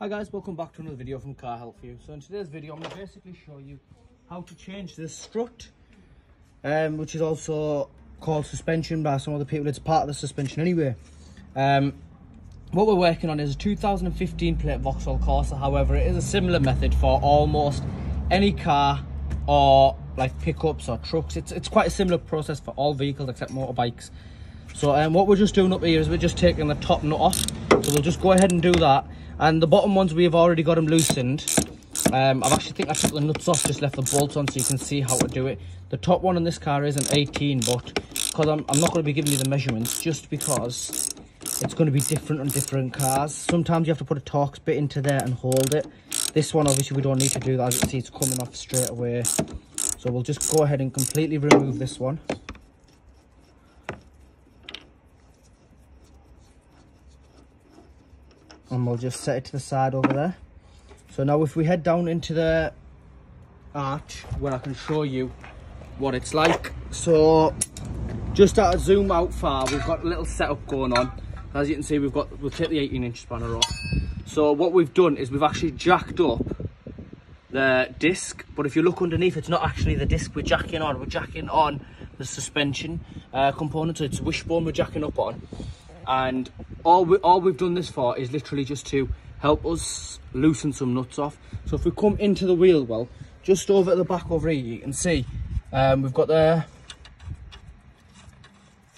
Hi guys, welcome back to another video from Car Help For You. So in today's video I'm going to basically show you how to change this strut, which is also called suspension by some other people. It's part of the suspension anyway. What we're working on is a 2015 plate Vauxhall Corsa. However, it is a similar method for almost any car or like pickups or trucks. It's quite a similar process for all vehicles except motorbikes. So what we're just doing up here is we're just taking the top nut off. So we'll just go ahead and do that. And the bottom ones, we've already got them loosened. I think I took the nuts off, just left the bolts on so you can see how to do it. The top one in this car is an 18, but because I'm not going to be giving you the measurements, just because it's going to be different on different cars. Sometimes you have to put a Torx bit into there and hold it. This one, obviously, we don't need to do that. As you can see, it's coming off straight away. So we'll just go ahead and completely remove this one. And we'll just set it to the side over there. So now if we head down into the arch where I can show you what it's like. So just to zoom out far, we've got a little setup going on. As you can see, we'll take the 18-inch spanner off. So what we've done is we've actually jacked up the disc, but if you look underneath, it's not actually the disc we're jacking on. We're jacking on the suspension component, so it's wishbone we're jacking up on. And all we've done this for is literally just to help us loosen some nuts off. So if we come into the wheel well, just over at the back over here, you can see we've got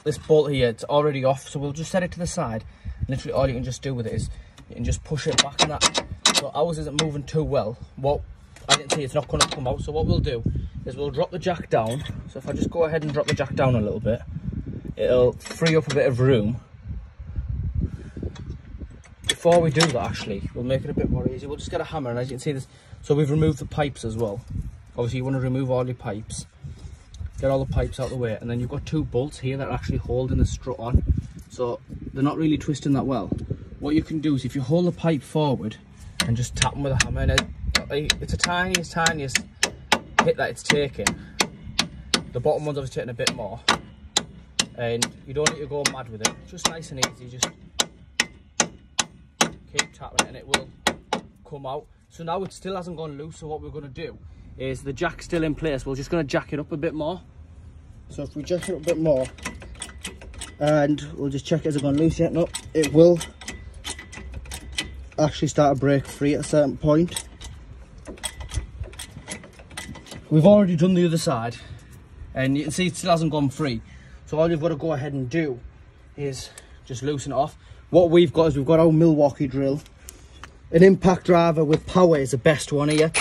this bolt here. It's already off, so we'll just set it to the side. Literally all you can just do with it is you can just push it back and that. So ours isn't moving too well. What I can see, it's not going to come out. So what we'll do is we'll drop the jack down. So if I just go ahead and drop the jack down a little bit, it'll free up a bit of room. Before we do that, actually, we'll make it a bit more easy. We'll just get a hammer, and as you can see this, so we've removed the pipes as well. Obviously you want to remove all your pipes, get all the pipes out of the way, and then you've got two bolts here that are actually holding the strut on, so they're not really twisting that well. What you can do is if you hold the pipe forward and just tap them with a hammer, and it's the tiniest hit that it's taking. The bottom one's obviously taking a bit more, and you don't need to go mad with it. Just nice and easy, just keep tapping it and it will come out. So now it still hasn't gone loose, so what we're going to do is the jack's still in place. We're just going to jack it up a bit more. So if we jack it up a bit more, and we'll just check, has it gone loose yet? No, it will actually start to break free at a certain point. We've already done the other side and you can see it still hasn't gone free. So all you've got to go ahead and do is just loosen it off. What we've got is we've got our Milwaukee drill. An impact driver with power is the best one here.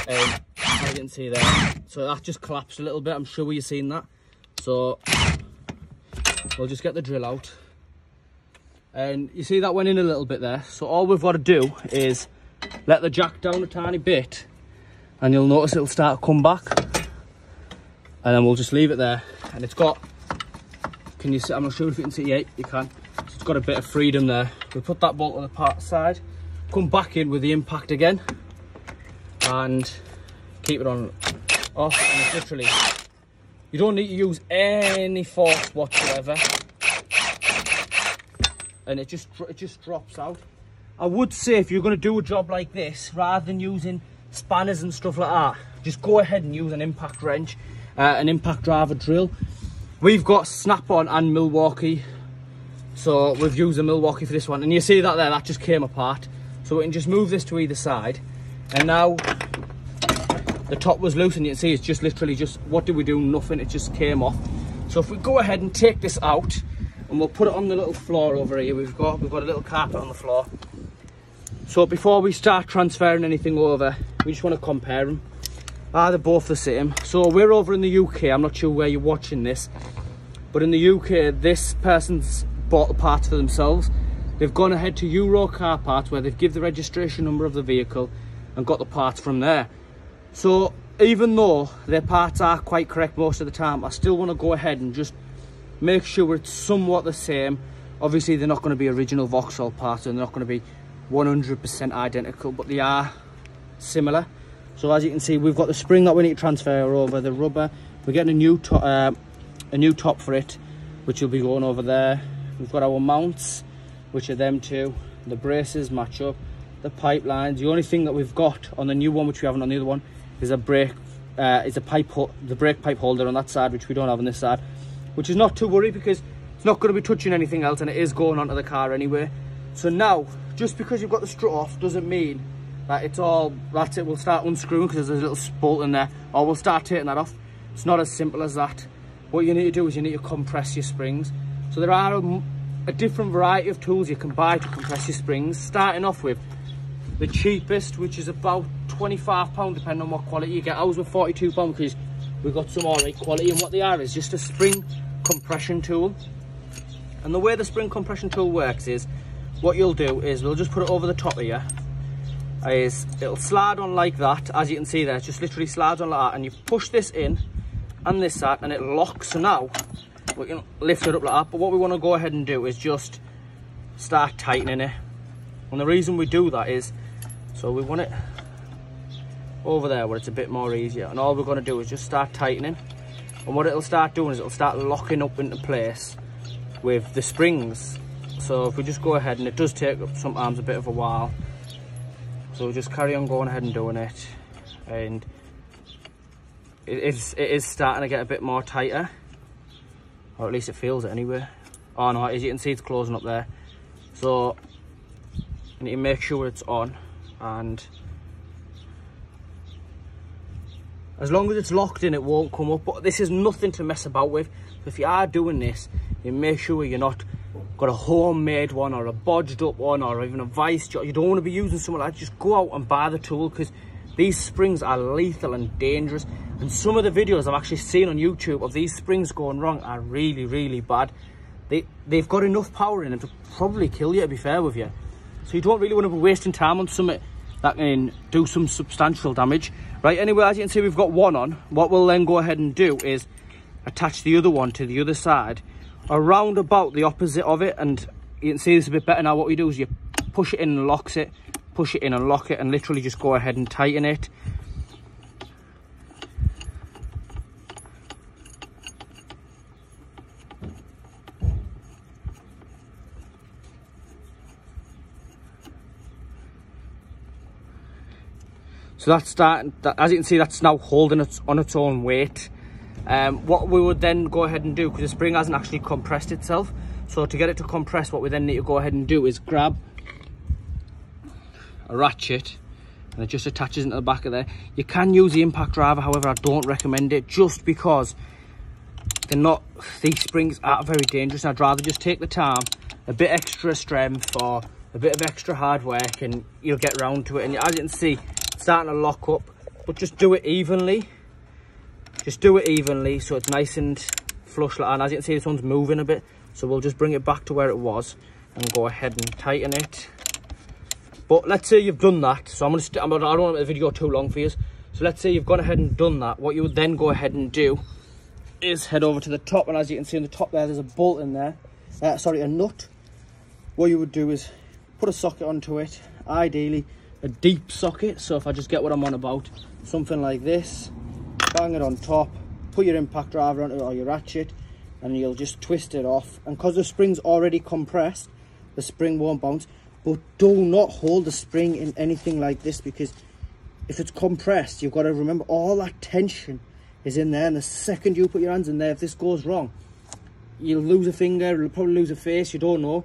As you can see there. So that just collapsed a little bit. I'm sure you've seen that. So we'll just get the drill out. And you see that went in a little bit there. So all we've got to do is let the jack down a tiny bit. And you'll notice it'll start to come back. And then we'll just leave it there. And it's got, can you see, I'm not sure if you can see, yeah, you can. It's got a bit of freedom there. We put that bolt on the side, come back in with the impact again, and keep it on off. And it's literally, you don't need to use any force whatsoever, and it just drops out. I would say if you're going to do a job like this, rather than using spanners and stuff like that, just go ahead and use an impact wrench, an impact driver drill. We've got Snap-on and Milwaukee. So we've used a Milwaukee for this one, and you see that there, that just came apart. So we can just move this to either side, and now the top was loose, and you can see it's just literally just, what did we do? Nothing, it just came off. So if we go ahead and take this out, and we'll put it on the little floor over here, we've got a little carpet on the floor. So before we start transferring anything over, we just want to compare them. Are they both the same? So we're over in the UK, I'm not sure where you're watching this, but in the UK, this person's bought the parts for themselves. They've gone ahead to Euro Car Parts, where they've given the registration number of the vehicle and got the parts from there. So even though their parts are quite correct most of the time, I still want to go ahead and just make sure it's somewhat the same. Obviously they're not going to be original Vauxhall parts, and they're not going to be 100% identical, but they are similar. So as you can see, we've got the spring that we need to transfer over, the rubber. We're getting a new top for it, which will be going over there. We've got our mounts, which are them two. The braces match up. the pipelines. The only thing that we've got on the new one, which we haven't on the other one, is a brake, the brake pipe holder on that side, which we don't have on this side, which is not to worry because it's not going to be touching anything else and it is going onto the car anyway. So now, just because you've got the strut off doesn't mean that it's all, that's it, we'll start unscrewing because there's a little bolt in there, or we'll start taking that off. It's not as simple as that. What you need to do is you need to compress your springs. So there are a different variety of tools you can buy to compress your springs, starting off with the cheapest, which is about £25 depending on what quality you get. Ours were £42 because we've got some alright quality, and what they are is just a spring compression tool. And the way the spring compression tool works is, what you'll do is we'll just put it over the top of you, is it'll slide on like that. As you can see there, it just literally slides on like that, and you push this in and this side and it locks. So now we can lift it up like that, but what we want to go ahead and do is just start tightening it. And the reason we do that is, so we want it over there where it's a bit more easier, and all we're going to do is just start tightening, and what it'll start doing is it'll start locking up into place with the springs. So if we just go ahead, and it does take sometimes a bit of a while, so we'll just carry on going ahead and doing it, and it is starting to get a bit more tighter, or at least it feels it anyway. Oh no, as you can see, it's closing up there. So you need to make sure it's on, and as long as it's locked in, it won't come up. But this is nothing to mess about with. So if you are doing this, you make sure you're not got a homemade one or a bodged up one or even a vice job. You don't want to be using something like that. Just go out and buy the tool, because these springs are lethal and dangerous. And some of the videos I've actually seen on YouTube of these springs going wrong are really, really bad. They've got enough power in them to probably kill you, to be fair with you. So you don't really want to be wasting time on something that can do some substantial damage. Right, anyway, as you can see, we've got one on. What we'll then go ahead and do is attach the other one to the other side, around about the opposite of it, and you can see this a bit better now. What we do is you push it in and locks it, push it in and lock it, and literally just go ahead and tighten it. So that's starting, as you can see, that's now holding it on its own weight. What we would then go ahead and do, because the spring hasn't actually compressed itself, so to get it to compress, what we then need to go ahead and do is grab a ratchet, and it just attaches into the back of there. You can use the impact driver, however I don't recommend it, just because these springs are very dangerous. I'd rather just take the time, a bit extra strength or a bit of extra hard work, and you'll get round to it. And as you can see, it's starting to lock up, but just do it evenly. Just do it evenly so it's nice and flush like that. And as you can see, this one's moving a bit, so we'll just bring it back to where it was and go ahead and tighten it. But let's say you've done that, so I don't want to make the video too long for you. So let's say you've gone ahead and done that. What you would then go ahead and do is head over to the top, and as you can see on the top there's a bolt in there, a nut. What you would do is put a socket onto it, ideally a deep socket. So if I just get what I'm on about, something like this, bang it on top, put your impact driver onto it or your ratchet, and you'll just twist it off. And because the spring's already compressed, the spring won't bounce. But do not hold the spring in anything like this, because if it's compressed, you've got to remember all that tension is in there, and the second you put your hands in there, if this goes wrong, you'll lose a finger, you'll probably lose a face, you don't know.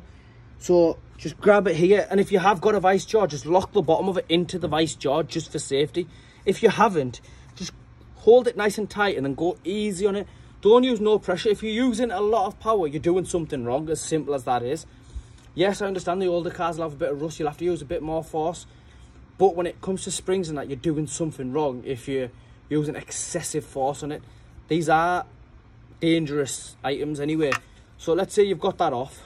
So just grab it here, and if you have got a vice jaw, just lock the bottom of it into the vice jaw just for safety. If you haven't, just hold it nice and tight and then go easy on it. Don't use no pressure. If you're using a lot of power, you're doing something wrong, as simple as that is. Yes, I understand the older cars will have a bit of rust, you'll have to use a bit more force, but when it comes to springs and that, you're doing something wrong if you're using excessive force on it. These are dangerous items anyway. So let's say you've got that off,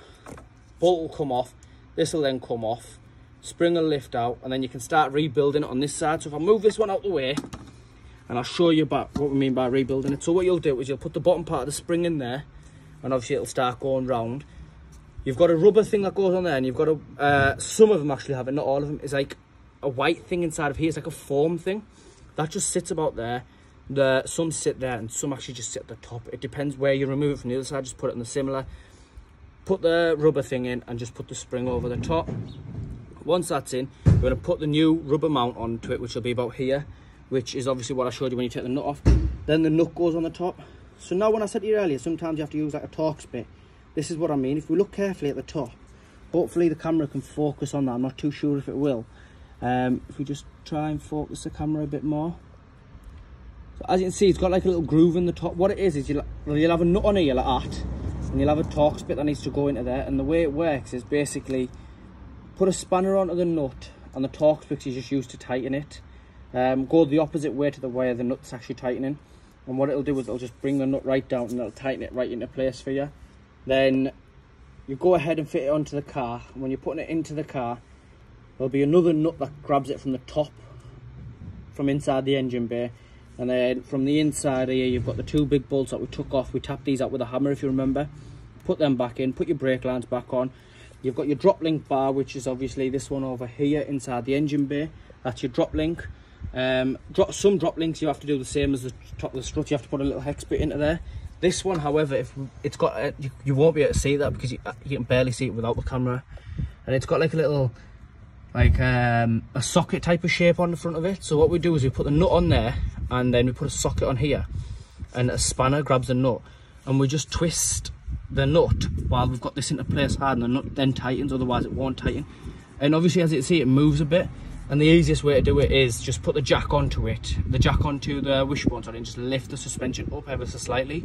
bolt will come off, this will then come off, spring will lift out, and then you can start rebuilding it on this side. So if I move this one out the way, and I'll show you what we mean by rebuilding it. So what you'll do is you'll put the bottom part of the spring in there, and obviously it'll start going round. You've got a rubber thing that goes on there, and you've got some of them actually have it, not all of them. It's like a white thing inside of here. It's like a foam thing that just sits about there. Some sit there and some actually just sit at the top. It depends where you remove it from the other side. Just put it in the similar. Put the rubber thing in and just put the spring over the top. Once that's in, we're going to put the new rubber mount onto it, which will be about here, which is obviously what I showed you when you take the nut off. Then the nut goes on the top. So now when I said to you earlier, sometimes you have to use like a Torx bit. This is what I mean. If we look carefully at the top, hopefully the camera can focus on that. I'm not too sure if it will. If we just try and focus the camera a bit more. So as you can see, it's got like a little groove in the top. What it is you'll have a nut on here like that, and you'll have a Torx bit that needs to go into there. And the way it works is basically put a spanner onto the nut, and the Torx bit is just used to tighten it. Go the opposite way to the where the nut's actually tightening. And what it'll do is it'll just bring the nut right down and it'll tighten it right into place for you. Then you go ahead and fit it onto the car. And when you're putting it into the car, there'll be another nut that grabs it from the top, from inside the engine bay. And then from the inside here, you've got the 2 big bolts that we took off. We tapped these out with a hammer, if you remember. Put them back in, put your brake lines back on. You've got your drop link bar, which is obviously this one over here inside the engine bay. That's your drop link. Some drop links you have to do the same as the top of the strut. You have to put a little hex bit into there. This one, however, if it's got you won't be able to see that because you can barely see it without the camera. And it's got like a little a socket type of shape on the front of it. So what we do is we put the nut on there, and then we put a socket on here, and a spanner grabs the nut, and we just twist the nut while we've got this into place hard, and the nut then tightens, otherwise it won't tighten. And obviously, as you can see, it moves a bit. And the easiest way to do it is just put the jack onto it, the wishbone, sorry, and just lift the suspension up ever so slightly.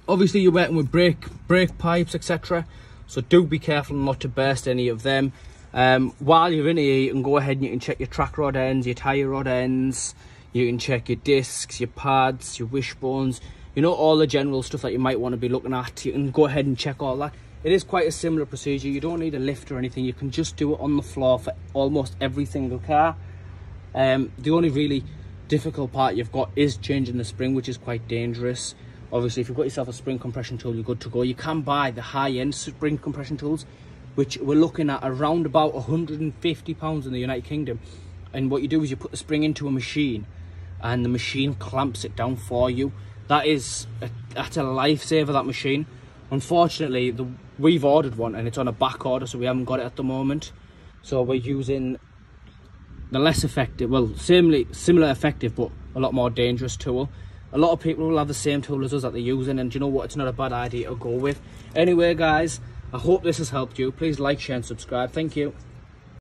Obviously, you're working with brake pipes, etc. So do be careful not to burst any of them. While you're in here, you can go ahead and you can check your track rod ends, your tyre rod ends. You can check your discs, your pads, your wishbones. You know, all the general stuff that you might want to be looking at. You can go ahead and check all that. It is quite a similar procedure. You don't need a lift or anything. You can just do it on the floor for almost every single car. The only really difficult part you've got is changing the spring, which is quite dangerous. Obviously, if you've got yourself a spring compression tool, you're good to go. You can buy the high-end spring compression tools, which we're looking at around about £150 in the United Kingdom. And what you do is you put the spring into a machine, and the machine clamps it down for you. That's a lifesaver, that machine. Unfortunately, we've ordered one and it's on a back order, so we haven't got it at the moment. So we're using the less effective, well, similar effective, but a lot more dangerous tool. A lot of people will have the same tool as us that they're using, and you know what? It's not a bad idea to go with. Anyway, guys, I hope this has helped you. Please like, share, and subscribe. Thank you.